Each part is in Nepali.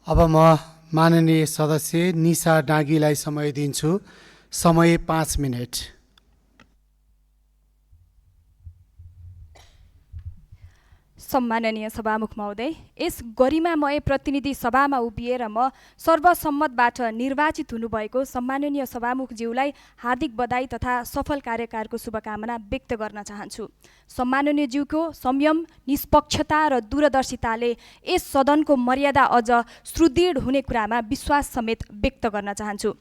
अब म माननीय सदस्य निशा डाँगीलाई समय दिन्छु। समय 5 मिनेट। सम्माननीय सभामुख महोदय, यस गरिमामय प्रतिनिधि सभामा उभिएर म सर्वसम्मतबाट निर्वाचित हुनुभएको सम्माननीय सभामुखज्यूलाई हार्दिक बधाई तथा सफल कार्यकालको शुभकामना व्यक्त गर्न चाहन्छु। सम्माननीय ज्यूको संयम, निष्पक्षता र दूरदर्शिताले यस सदनको मर्यादा अझ सुदृढ हुने कुरामा विश्वास समेत व्यक्त गर्न चाहन्छु।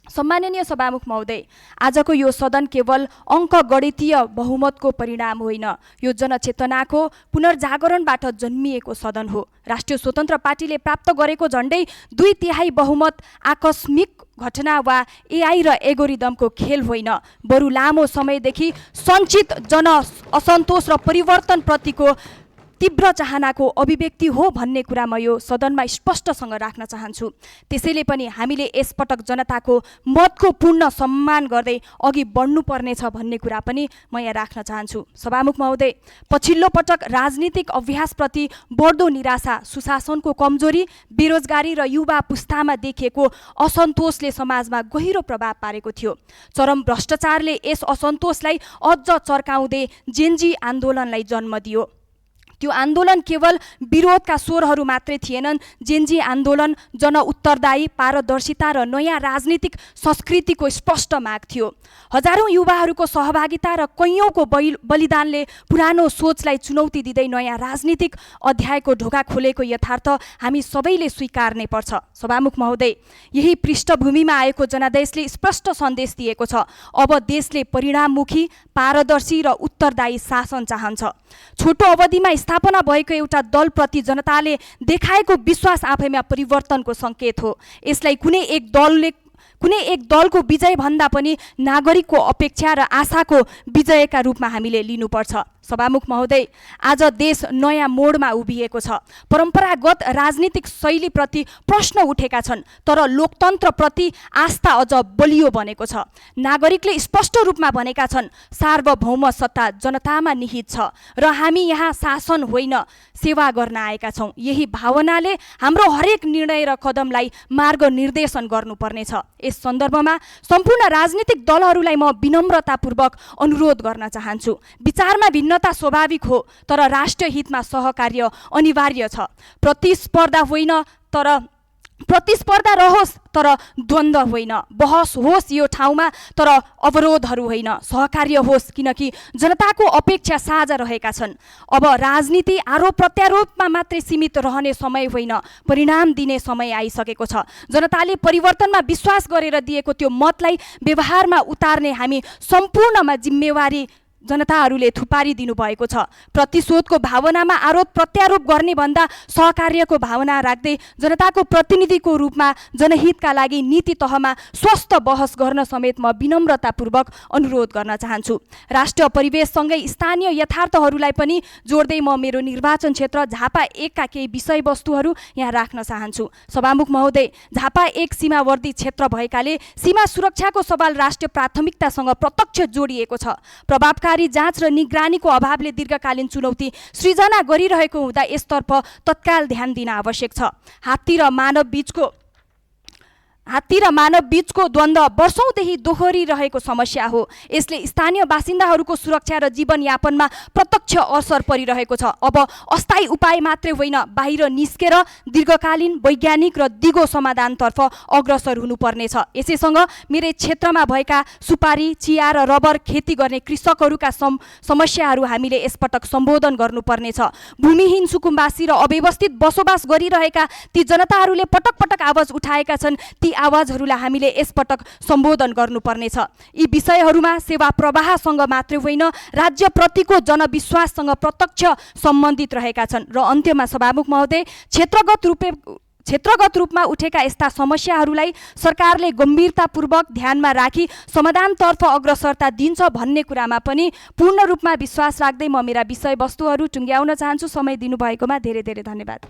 सम्माननीय सभामुख महोदय, आजको यो सदन केवल अङ्कगणितीय बहुमतको परिणाम होइन, यो जनचेतनाको पुनर्जागरणबाट जन्मिएको सदन हो। राष्ट्रिय स्वतन्त्र पार्टीले प्राप्त गरेको झन्डै 2/3 बहुमत आकस्मिक घटना वा एआई र एल्गोरिदमको खेल होइन, बरु लामो समयदेखि सञ्चित जन असन्तोष र परिवर्तनप्रतिको तीव्र चाहनाको अभिव्यक्ति हो भन्ने कुरा म यो सदनमा स्पष्टसँग राख्न चाहन्छु। त्यसैले पनि हामीले यसपटक जनताको मतको पूर्ण सम्मान गर्दै अघि बढ्नुपर्नेछ भन्ने कुरा पनि म यहाँ राख्न चाहन्छु। सभामुख महोदय, पछिल्लो पटक राजनीतिक अभ्यासप्रति बढ्दो निराशा, सुशासनको कमजोरी, बेरोजगारी र युवा पुस्तामा देखिएको असन्तोषले समाजमा गहिरो प्रभाव पारेको थियो। चरम भ्रष्टाचारले यस असन्तोषलाई अझ चर्काउँदै जेनजी आन्दोलनलाई जन्म दियो। त्यो आन्दोलन केवल विरोधका स्वरहरू मात्रै थिएनन्। जेनजी आन्दोलन जन उत्तरदायी, पारदर्शिता र नयाँ राजनीतिक संस्कृतिको स्पष्ट माग थियो। हजारौं युवाहरूको सहभागिता र कैयौंको बलिदानले पुरानो सोचलाई चुनौती दिँदै नयाँ राजनीतिक अध्यायको ढोका खोलेको यथार्थ हामी सबैले स्वीकार्नै पर्छ। सभामुख महोदय, यही पृष्ठभूमिमा आएको जनादेशले स्पष्ट सन्देश दिएको छ। अब देशले परिणाममुखी, पारदर्शी र उत्तरदायी शासन चाहन्छ। छोटो अवधिमा स्थापना भएको एउटा दलप्रति जनताले देखाएको विश्वास आफैमा परिवर्तनको सङ्केत हो। यसलाई कुनै एक दलको विजय भन्दा पनि नागरिकको अपेक्षा र आशाको विजयका रूपमा हामीले लिनुपर्छ। सभामुख महोदय, आज देश नयाँ मोडमा उभिएको छ। परम्परागत राजनीतिक शैलीप्रति प्रश्न उठेका छन्, तर लोकतन्त्रप्रति आस्था अझ बलियो बनेको छ। नागरिकले स्पष्ट रूपमा भनेका छन्, सार्वभौम सत्ता जनतामा निहित छ र हामी यहाँ शासन होइन, सेवा गर्न आएका छौँ। यही भावनाले हाम्रो हरेक निर्णय र कदमलाई मार्गनिर्देशन गर्नुपर्नेछ। यस सन्दर्भमा सम्पूर्ण राजनीतिक दलहरूलाई म विनम्रतापूर्वक अनुरोध गर्न चाहन्छु। विचारमा भिन्नता स्वाभाविक हो, तर राष्ट्रिय हितमा सहकार्य अनिवार्य छ। प्रतिस्पर्धा रहोस् तर द्वन्द्व होइन। बहस होस् यो ठाउँमा तर अवरोधहरू होइन। सहकार्य होस् किनकि जनताको अपेक्षा साझा रहेका छन्। अब राजनीति आरोप प्रत्यारोपमा मात्रै सीमित रहने समय होइन, परिणाम दिने समय आइसकेको छ। जनताले परिवर्तनमा विश्वास गरेर दिएको त्यो मतलाई व्यवहारमा उतार्ने हामी सम्पूर्णमा जिम्मेवारी जनताहरूले थुपारिदिनु भएको छ। प्रतिशोधको भावनामा आरोप प्रत्यारोप गर्ने भन्दा सहकार्यको भावना राख्दै जनताको प्रतिनिधिको रूपमा जनहितका लागि नीति तहमा स्वस्थ बहस गर्न समेत म विनम्रतापूर्वक अनुरोध गर्न चाहन्छु। राष्ट्रिय परिवेशसँगै स्थानीय यथार्थहरूलाई पनि जोड्दै म मेरो निर्वाचन क्षेत्र झापा 1 का केही विषयवस्तुहरू यहाँ राख्न चाहन्छु। सभामुख महोदय, झापा 1 सीमावर्ती क्षेत्र भएकाले सीमा सुरक्षाको सवाल राष्ट्रिय प्राथमिकतासँग प्रत्यक्ष जोडिएको छ। प्रभावकारी जाँच र निगरानीको अभावले दीर्घकालीन चुनौती सृजना गरिरहेको हुँदा यसतर्फ तत्काल ध्यान दिन आवश्यक छ। हात्ती र मानव बीचको द्वन्द्व वर्षौंदेखि दोहोरिरहेको समस्या हो। यसले स्थानीय बासिन्दाहरूको सुरक्षा र जीवनयापनमा प्रत्यक्ष असर परिरहेको छ। अब अस्थायी उपाय मात्रै होइन, बाहिर निस्केर दीर्घकालीन वैज्ञानिक र दिगो समाधानतर्फ अग्रसर हुनुपर्नेछ। यसैसँग मेरो क्षेत्रमा भएका सुपारी, चिया र रबर खेती गर्ने कृषकहरूका समस्याहरू हामीले यसपटक सम्बोधन गर्नुपर्नेछ। भूमिहीन सुकुम्बासी र अव्यवस्थित बसोबास गरिरहेका ती जनताहरूले पटक पटक आवाज उठाएका छन्। ती आवाजहरूलाई हामीले यसपटक सम्बोधन गर्नुपर्नेछ। यी विषयहरूमा सेवा प्रवाहसँग मात्रै होइन, राज्यप्रतिको जनविश्वाससँग प्रत्यक्ष सम्बन्धित रहेका छन्। र अन्त्यमा सभामुख महोदय, क्षेत्रगत रूपमा उठेका यस्ता समस्याहरूलाई सरकारले गम्भीरतापूर्वक ध्यानमा राखी समाधानतर्फ अग्रसरता दिन्छ भन्ने कुरामा पनि पूर्ण रूपमा विश्वास राख्दै म मेरा विषयवस्तुहरू टुङ्ग्याउन चाहन्छु। समय दिनुभएकोमा धेरै धेरै धन्यवाद।